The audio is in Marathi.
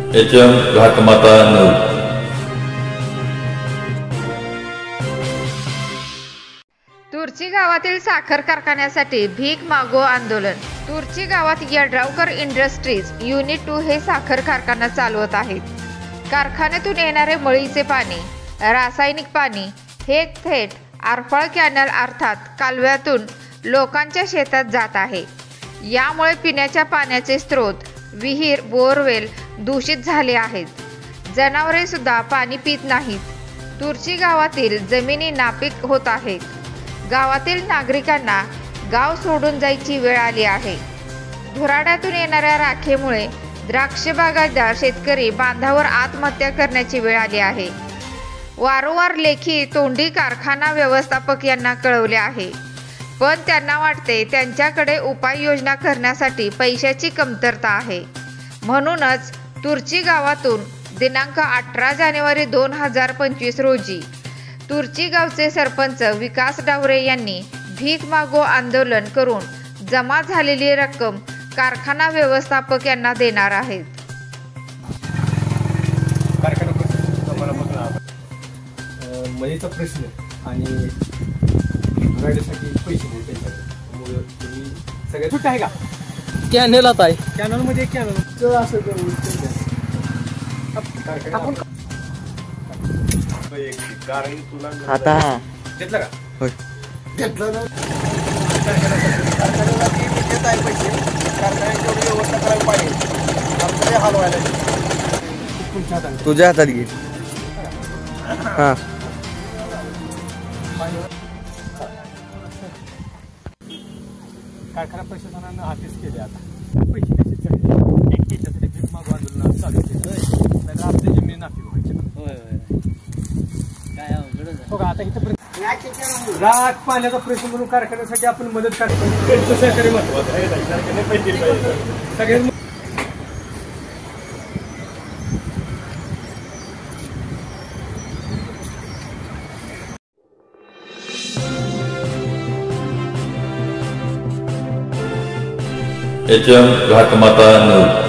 HM घाटमाता news. तुर्ची गावातील साखर कारखान्यासाठी भीक मागो आंदोलन। तुर्ची गावात यड्रावकर इंडस्ट्रीज युनिट 2 हे साखर कारखाना चालवत आहेत। कारखान्यातून येणारे मळीचे पाणी, रासायनिक पाणी हे थेट आरफळ कॅनल अर्थात कालव्यातून लोकांच्या शेतात जात आहे। यामुळे पिण्याच्या पाण्याचे स्रोत, विहीर, बोरवेल दूषित झाले आहेत। जनावरे सुद्धा पाणी पित नाहीत। तुर्ची गावातील जमिनी नापीक होत आहेत। गावातील नागरिकांना गाव सोडून जायची वेळ आली आहे। धुराड्यातून येणाऱ्या राखेमुळे द्राक्ष बागायतदार शेतकरी बांधावर आत्महत्या करण्याची वेळ आली आहे। वारंवार लेखी तोंडी कारखाना व्यवस्थापक यांना कळवले आहे, पण त्यांना वाटते त्यांच्याकडे उपाययोजना करण्यासाठी पैशाची कमतरता आहे। म्हणूनच तुर्ची गावातून दिनांक 18 जानेवारी 2025 रोजी तुर्ची गावचे सरपंच विकास डावरे यांनी भीक मागो आंदोलन करून जमा झालेली रक्कम कारखाना व्यवस्थापक यांना देणार आहेत। मळीचा प्रश्न आणि धुराड्यासाठी पैसे नाही त्याच्यामुळे तुम्ही सगळ्यात सुट्ट आहे का? कॅनल आता आहे, कॅनल मध्ये कॅनल असं आता घेतलं का? होय घेतलं ना। देत आहे पैसे, कारखान्याची व्यवस्था करायला पाहिजे। हाल व्हायला तुझ्या हातात घे। हा कारखाना प्रशासनानं हातीच केले। आता पैसे कसे चढले एक याच्यासाठी भीक मागो आंदोलन चालू केलं, नाही आपली जमिनी नापीक व्हायची। काय अवघड बघा आता इथं राख पाण्याचा प्रश्न म्हणून कारखान्यासाठी आपण मदत करतो। सहकारी महत्वाचं आहे, सगळ्यात HM घाटमाता न्यूज।